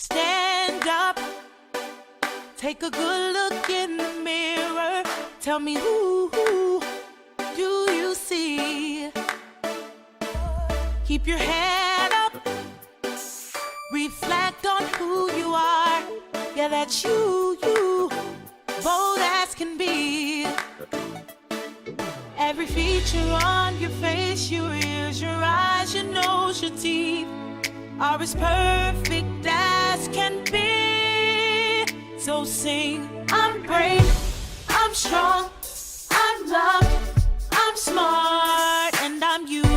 Stand up, take a good look in the mirror. Tell me who do you see? Keep your head up, reflect on who you are. Yeah, that's you, bold as can be. Every feature on your face, your ears, your eyes, your nose, your teeth are as perfect as can be. So sing, I'm brave, I'm strong, I'm loved, I'm smart, and I'm unique.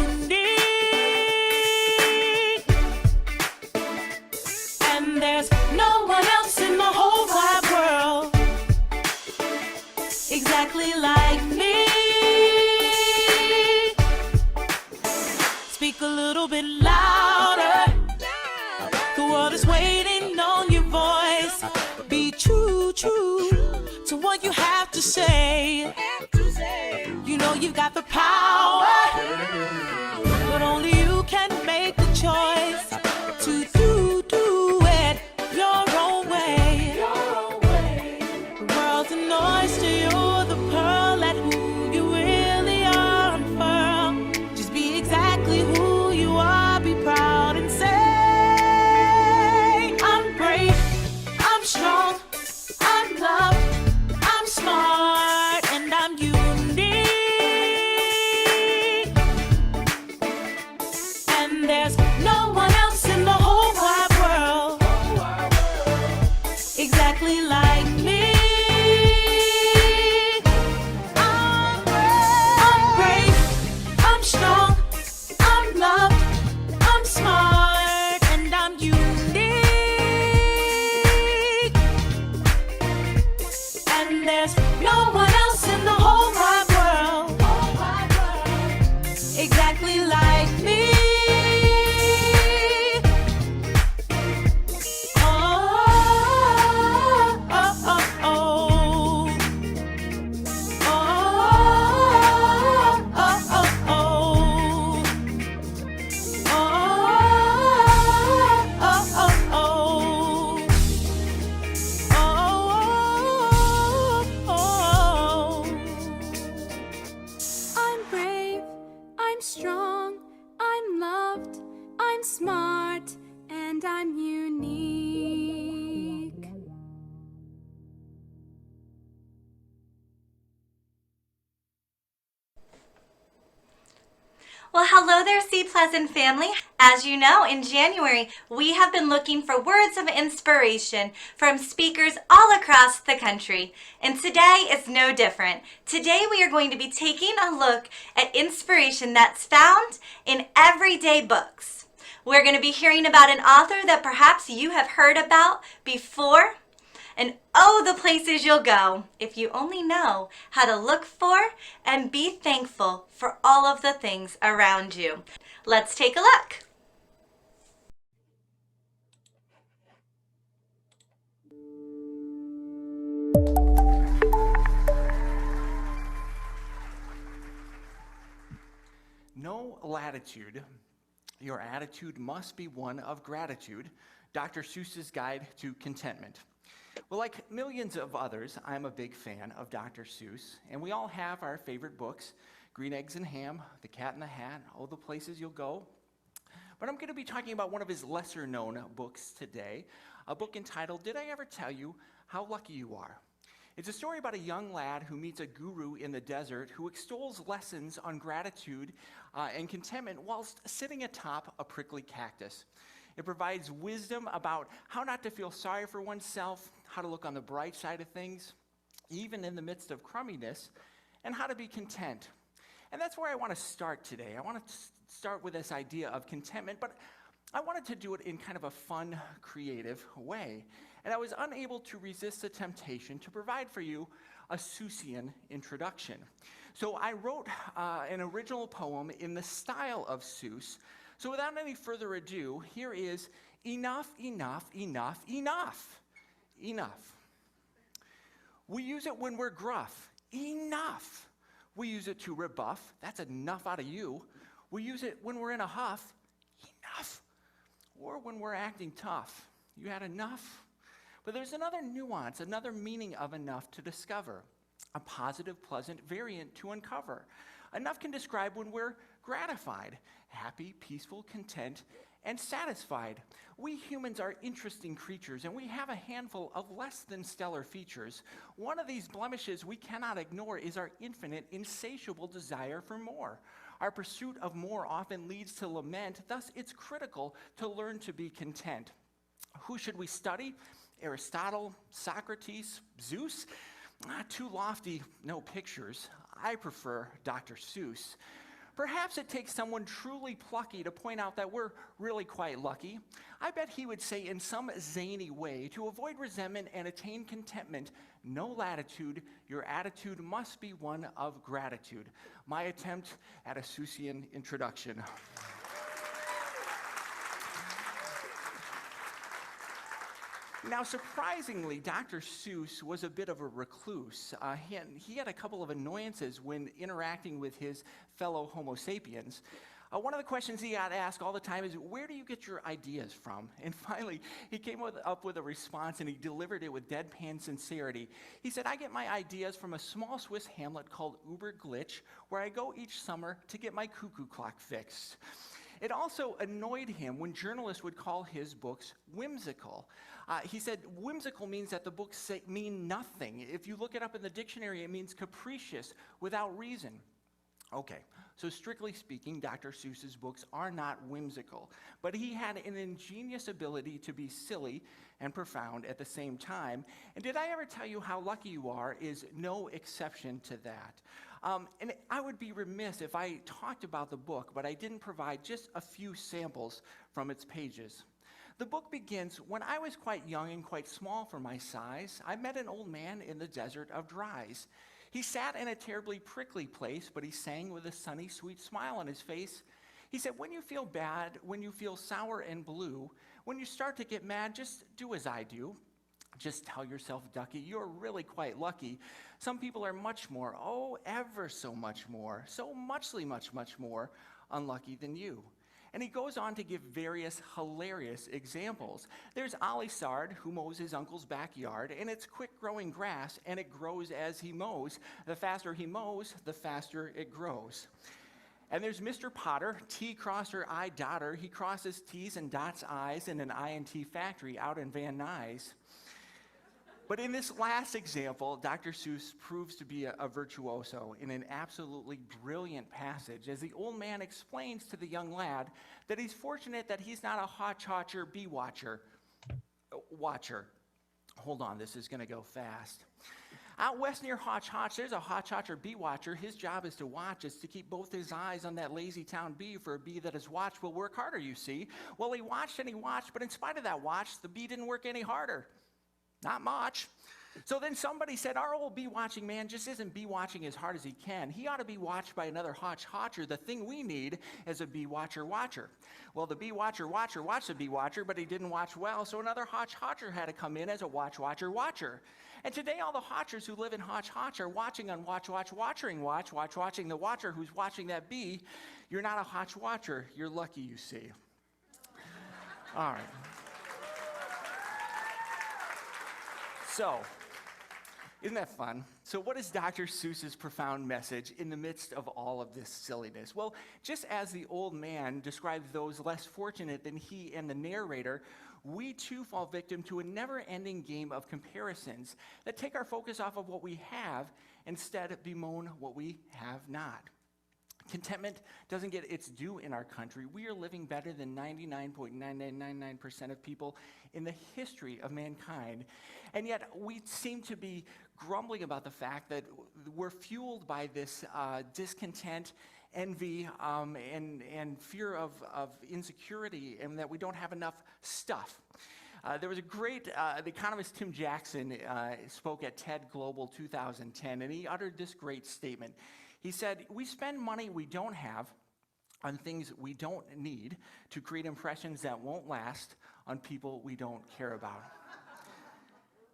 And there's no one else in the whole wide world exactly like me. Speak a little bit louder. The world is waiting on your voice. Be true to what you have to say. You know you've got the power, but only you can make the choice to do it your own way. The world's an oyster, you're the pearl. At who you really are, unfurl. Just be exactly who you are. Be proud and say, I'm brave, I'm strong, I'm loved, I'm smart, and I'm unique. And there's no one else in the whole wide world exactly like me. I'm brave, I'm strong, I'm loved, I'm smart, and I'm unique. And there's no one else in the whole wide world exactly like me. I'm brave, I'm strong, I'm loved, I'm smart, and I'm unique. Well, hello there, Sea Pleasant family. As you know, in January, we have been looking for words of inspiration from speakers all across the country. And today is no different. Today we are going to be taking a look at inspiration that's found in everyday books. We're going to be hearing about an author that perhaps you have heard about before. And oh, the places you'll go if you only know how to look for and be thankful for all of the things around you. Let's take a look. No latitude. Your attitude must be one of gratitude. Dr. Seuss's Guide to Contentment. Well, like millions of others, I'm a big fan of Dr. Seuss, and we all have our favorite books: Green Eggs and Ham, The Cat in the Hat, All the Places You'll Go. But I'm going to be talking about one of his lesser-known books today, a book entitled, Did I Ever Tell You How Lucky You Are? It's a story about a young lad who meets a guru in the desert who extols lessons on gratitude and contentment whilst sitting atop a prickly cactus. It provides wisdom about how not to feel sorry for oneself, how to look on the bright side of things, even in the midst of crumminess, and how to be content. And that's where I want to start today. I want to start with this idea of contentment, but I wanted to do it in kind of a fun, creative way. And I was unable to resist the temptation to provide for you a Seussian introduction. So I wrote an original poem in the style of Seuss. So without any further ado, here is Enough, Enough, Enough, Enough. Enough. We use it when we're gruff. Enough. We use it to rebuff. That's enough out of you. We use it when we're in a huff. Enough. Or when we're acting tough. You had enough? But there's another nuance, another meaning of enough to discover, a positive, pleasant variant to uncover. Enough can describe when we're gratified, happy, peaceful, content, and satisfied. We humans are interesting creatures, and we have a handful of less than stellar features. One of these blemishes we cannot ignore is our infinite, insatiable desire for more. Our pursuit of more often leads to lament, thus it's critical to learn to be content. Who should we study? Aristotle, Socrates, Zeus? Too lofty, no pictures. I prefer Dr. Seuss. Perhaps it takes someone truly plucky to point out that we're really quite lucky. I bet he would say in some zany way, to avoid resentment and attain contentment, no latitude, your attitude must be one of gratitude. My attempt at a Seussian introduction. Now, surprisingly, Dr. Seuss was a bit of a recluse. He had a couple of annoyances when interacting with his fellow Homo sapiens. One of the questions he got asked all the time is, where do you get your ideas from? And finally, he came up with a response, and he delivered it with deadpan sincerity. He said, I get my ideas from a small Swiss hamlet called Uberglitch, where I go each summer to get my cuckoo clock fixed. It also annoyed him when journalists would call his books whimsical. He said whimsical means that the books mean nothing. If you look it up in the dictionary, it means capricious, without reason. Okay, so strictly speaking, Dr. Seuss's books are not whimsical, but he had an ingenious ability to be silly and profound at the same time. And did I ever tell you how lucky you are is no exception to that. And I would be remiss if I talked about the book, but I didn't provide just a few samples from its pages. The book begins, when I was quite young and quite small for my size, I met an old man in the desert of Dries. He sat in a terribly prickly place, but he sang with a sunny, sweet smile on his face. He said, when you feel bad, when you feel sour and blue, when you start to get mad, just do as I do. Just tell yourself, ducky, you're really quite lucky. Some people are much more, oh, ever so much more, so muchly much more unlucky than you. And he goes on to give various hilarious examples. There's Ollie Sard, who mows his uncle's backyard, and it's quick-growing grass, and it grows as he mows. The faster he mows, the faster it grows. And there's Mr. Potter, T-crosser, I-dotter. He crosses T's and dots I's in an I&T factory out in Van Nuys. But in this last example, Dr. Seuss proves to be a virtuoso in an absolutely brilliant passage as the old man explains to the young lad that he's fortunate that he's not a hotch-hotcher bee-watcher. Watcher. Hold on, this is going to go fast. Out west near Hotch Hotch, there's a hotch-hotcher bee-watcher. His job is to watch, is to keep both his eyes on that lazy town bee, for a bee that is watched will work harder, you see. Well, he watched and he watched, but in spite of that watch, the bee didn't work any harder. Not much. So then somebody said, our old bee-watching man just isn't bee-watching as hard as he can. He ought to be watched by another hotch-hotcher. The thing we need is a bee-watcher-watcher. Well, the bee-watcher-watcher watched the bee-watcher, but he didn't watch well, so another hotch-hotcher had to come in as a watch-watcher-watcher. And today all the hotchers who live in Hotch-Hotch are watching on watching the watcher who's watching that bee. You're not a hotch-watcher. You're lucky, you see. All right. So, isn't that fun? So what is Dr. Seuss's profound message in the midst of all of this silliness? Well, just as the old man describes those less fortunate than he and the narrator, we too fall victim to a never-ending game of comparisons that take our focus off of what we have, instead bemoan what we have not. Contentment doesn't get its due in our country. We are living better than 99.9999% of people in the history of mankind. And yet we seem to be grumbling about the fact that we're fueled by this discontent, envy, and fear of insecurity, and that we don't have enough stuff. There was a great, the economist Tim Jackson spoke at TED Global 2010, and he uttered this great statement. He said, we spend money we don't have on things we don't need to create impressions that won't last on people we don't care about.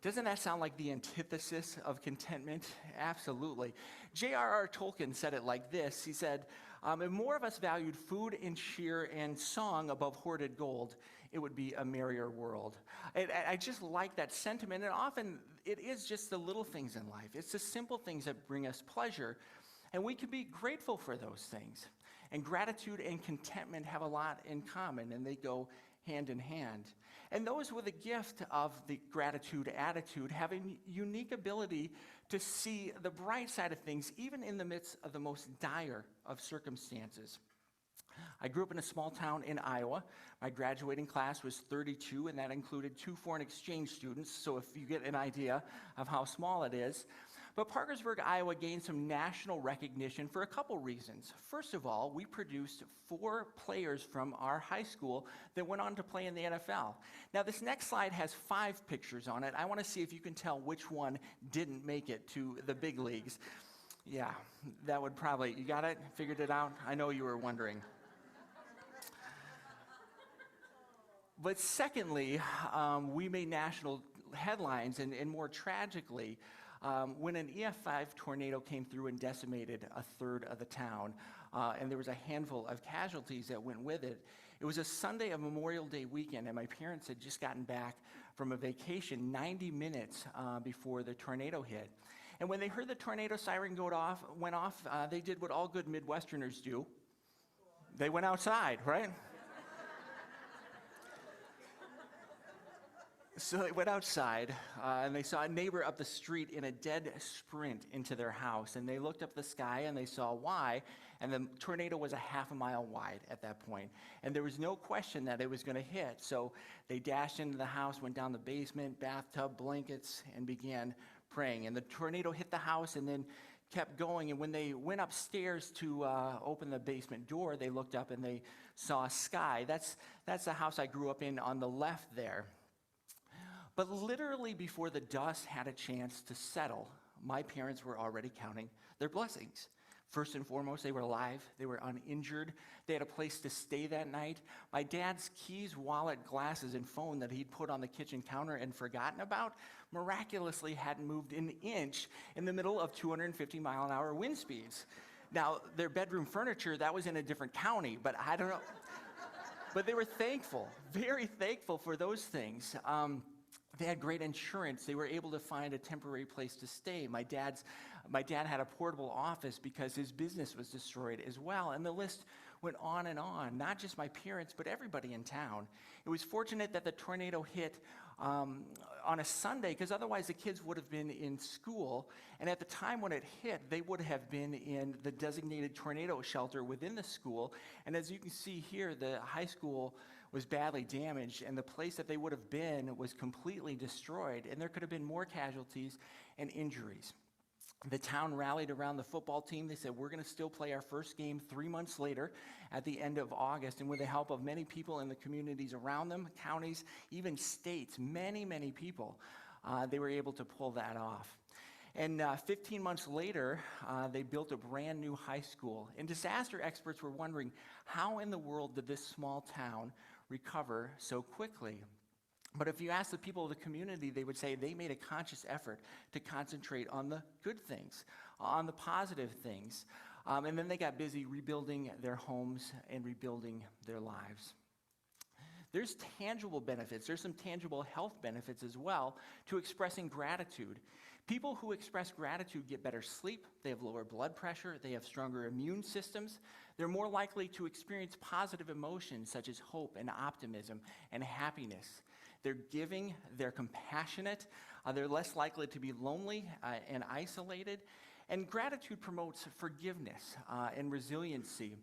Doesn't that sound like the antithesis of contentment? Absolutely. J.R.R. Tolkien said it like this. He said, if more of us valued food and cheer and song above hoarded gold, it would be a merrier world. I just like that sentiment, and often it is just the little things in life. It's the simple things that bring us pleasure, and we can be grateful for those things. And gratitude and contentment have a lot in common, and they go hand in hand. And those with a gift of the gratitude attitude have a unique ability to see the bright side of things, even in the midst of the most dire of circumstances. I grew up in a small town in Iowa. My graduating class was 32, and that included 2 foreign exchange students, so if you get an idea of how small it is. But Parkersburg, Iowa gained some national recognition for a couple reasons. First of all, we produced 4 players from our high school that went on to play in the NFL. Now, this next slide has 5 pictures on it. I want to see if you can tell which one didn't make it to the big leagues. Yeah, that would probably, you got it? Figured it out? I know you were wondering. But secondly, we made national headlines, and more tragically, when an EF5 tornado came through and decimated a third of the town, and there was a handful of casualties that went with it. It was a Sunday of Memorial Day weekend, and my parents had just gotten back from a vacation 90 minutes before the tornado hit. And when they heard the tornado siren went off, they did what all good Midwesterners do. They went outside, right? So they went outside, and they saw a neighbor up the street in a dead sprint into their house. And they looked up the sky, and they saw why. And the tornado was a half a mile wide at that point. And there was no question that it was going to hit. So they dashed into the house, went down the basement, bathtub, blankets, and began praying. And the tornado hit the house and then kept going. And when they went upstairs to open the basement door, they looked up and they saw a sky. That's the house I grew up in on the left there. But literally before the dust had a chance to settle, my parents were already counting their blessings. First and foremost, they were alive. They were uninjured. They had a place to stay that night. My dad's keys, wallet, glasses, and phone that he'd put on the kitchen counter and forgotten about miraculously hadn't moved an inch in the middle of 250-mile-an-hour wind speeds. Now, their bedroom furniture, that was in a different county, but I don't know. But they were thankful, very thankful for those things. They had great insurance. They were able to find a temporary place to stay. My dad had a portable office because his business was destroyed as well. And the list went on and on, not just my parents, but everybody in town. It was fortunate that the tornado hit on a Sunday, because otherwise the kids would have been in school. And at the time when it hit, they would have been in the designated tornado shelter within the school. And as you can see here, the high school was badly damaged, and the place that they would have been was completely destroyed, and there could have been more casualties and injuries. The town rallied around the football team. They said, we're going to still play our first game 3 months later at the end of August, and with the help of many people in the communities around them, counties, even states, many, many people, they were able to pull that off. And 15 months later, they built a brand new high school. And disaster experts were wondering, how in the world did this small town recover so quickly? But if you ask the people of the community, they would say they made a conscious effort to concentrate on the good things, on the positive things. And then they got busy rebuilding their homes and rebuilding their lives. There's tangible benefits. There's some tangible health benefits as well to expressing gratitude. People who express gratitude get better sleep, they have lower blood pressure, they have stronger immune systems, they're more likely to experience positive emotions such as hope and optimism and happiness. They're giving, they're compassionate, they're less likely to be lonely and isolated, and gratitude promotes forgiveness and resiliency.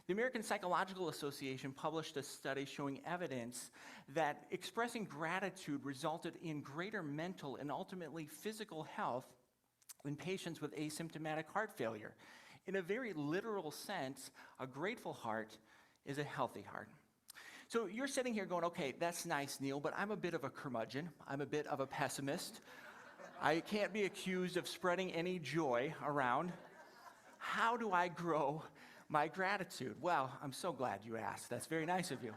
The American Psychological Association published a study showing evidence that expressing gratitude resulted in greater mental and ultimately physical health in patients with asymptomatic heart failure. In a very literal sense, a grateful heart is a healthy heart. So you're sitting here going, okay, that's nice, Neil, but I'm a bit of a curmudgeon. I'm a bit of a pessimist. I can't be accused of spreading any joy around. How do I grow my gratitude? Well, I'm so glad you asked. That's very nice of you.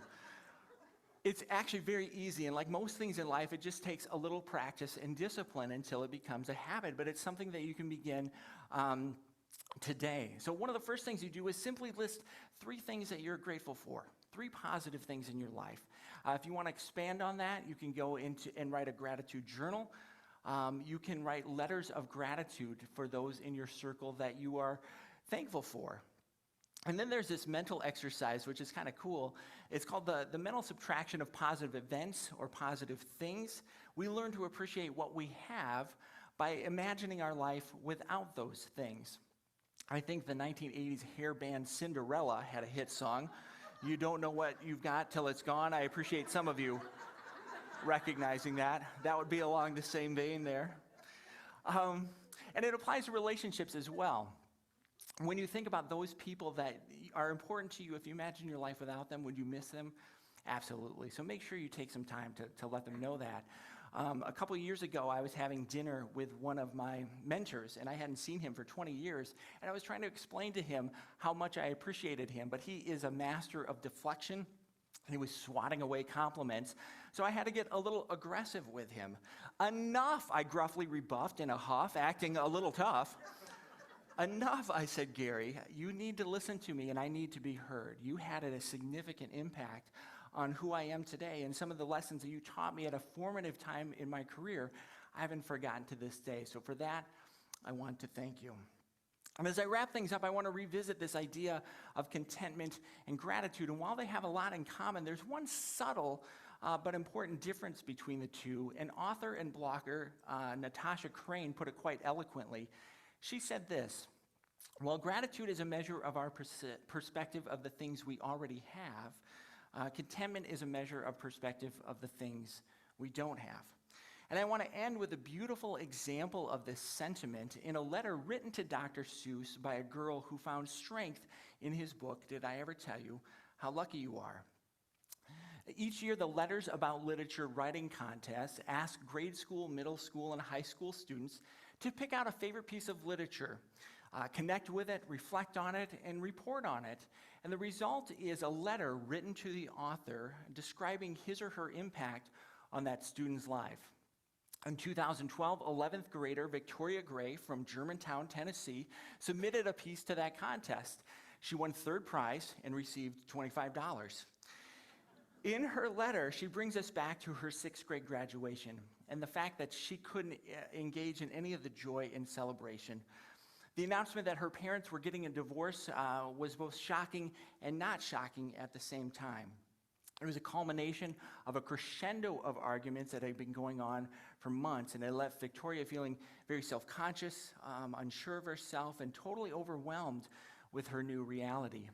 It's actually very easy, and like most things in life, it just takes a little practice and discipline until it becomes a habit, but it's something that you can begin today. So one of the first things you do is simply list 3 things that you're grateful for. 3 positive things in your life. If you want to expand on that, you can go into and write a gratitude journal. You can write letters of gratitude for those in your circle that you are thankful for. And then there's this mental exercise, which is kind of cool. It's called the mental subtraction of positive events or positive things. We learn to appreciate what we have by imagining our life without those things. I think the 1980s hair band Cinderella had a hit song. You don't know what you've got till it's gone. I appreciate some of you recognizing that. That would be along the same vein there. And it applies to relationships as well. When you think about those people that are important to you, if you imagine your life without them, would you miss them? Absolutely. So make sure you take some time to let them know that. A couple of years ago, I was having dinner with one of my mentors, and I hadn't seen him for 20 years, and I was trying to explain to him how much I appreciated him, but he is a master of deflection, and he was swatting away compliments, so I had to get a little aggressive with him. Enough, I gruffly rebuffed in a huff, acting a little tough. Enough, I said, Gary, you need to listen to me and I need to be heard. You had a significant impact on who I am today, and some of the lessons that you taught me at a formative time in my career, I haven't forgotten to this day. So for that, I want to thank you. And as I wrap things up, I want to revisit this idea of contentment and gratitude. And while they have a lot in common, there's one subtle but important difference between the two. And author and blogger Natasha Crane put it quite eloquently. She said this: while gratitude is a measure of our perspective of the things we already have, contentment is a measure of perspective of the things we don't have. And I want to end with a beautiful example of this sentiment in a letter written to Dr. Seuss by a girl who found strength in his book, Did I Ever Tell You How Lucky You Are? Each year, the Letters About Literature writing contest asks grade school, middle school, and high school students to pick out a favorite piece of literature, connect with it, reflect on it, and report on it. And the result is a letter written to the author describing his or her impact on that student's life. In 2012, 11th grader Victoria Gray from Germantown, Tennessee, submitted a piece to that contest. She won third prize and received $25. In her letter, she brings us back to her 6th grade graduation and the fact that she couldn't engage in any of the joy and celebration. The announcement that her parents were getting a divorce was both shocking and not shocking at the same time. It was a culmination of a crescendo of arguments that had been going on for months, and it left Victoria feeling very self-conscious, unsure of herself, and totally overwhelmed with her new reality.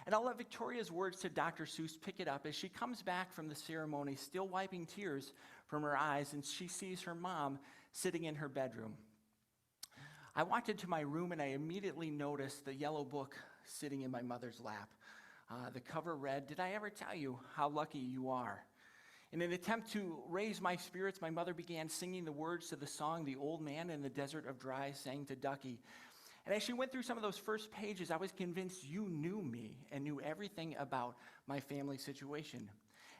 And I'll let Victoria's words to Dr. Seuss pick it up as she comes back from the ceremony, still wiping tears from her eyes, and she sees her mom sitting in her bedroom. I walked into my room and I immediately noticed the yellow book sitting in my mother's lap. The cover read, Did I Ever Tell You How Lucky You Are? In an attempt to raise my spirits, my mother began singing the words to the song The Old Man in the Desert of Dry sang to Ducky. And as she went through some of those first pages, I was convinced you knew me and knew everything about my family situation.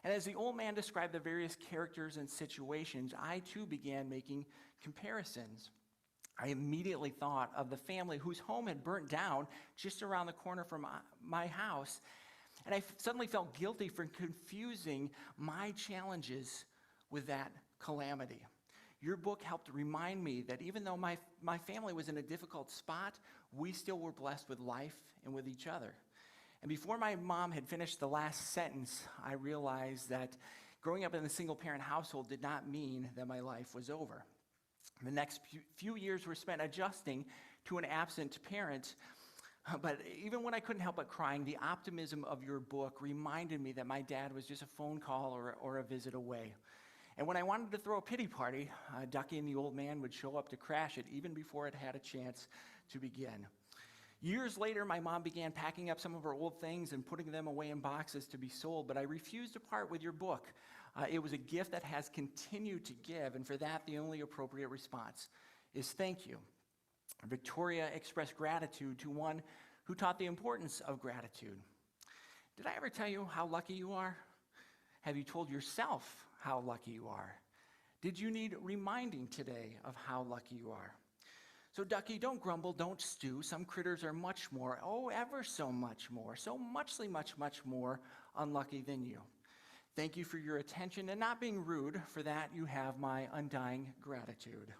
And as the old man described the various characters and situations, I too began making comparisons. I immediately thought of the family whose home had burnt down just around the corner from my house. And I suddenly felt guilty for confusing my challenges with that calamity. Your book helped remind me that even though my family was in a difficult spot, we still were blessed with life and with each other. And before my mom had finished the last sentence, I realized that growing up in a single-parent household did not mean that my life was over. The next few years were spent adjusting to an absent parent, but even when I couldn't help but crying, the optimism of your book reminded me that my dad was just a phone call or a visit away. And when I wanted to throw a pity party, Ducky and the old man would show up to crash it even before it had a chance to begin. Years later, my mom began packing up some of her old things and putting them away in boxes to be sold, but I refused to part with your book. It was a gift that has continued to give, and for that, the only appropriate response is thank you. Victoria expressed gratitude to one who taught the importance of gratitude. Did I ever tell you how lucky you are? Have you told yourself how lucky you are? Did you need reminding today of how lucky you are? So, Ducky, don't grumble, don't stew. Some critters are much more, oh, ever so much more, so muchly much more unlucky than you. Thank you for your attention and not being rude. For that, you have my undying gratitude.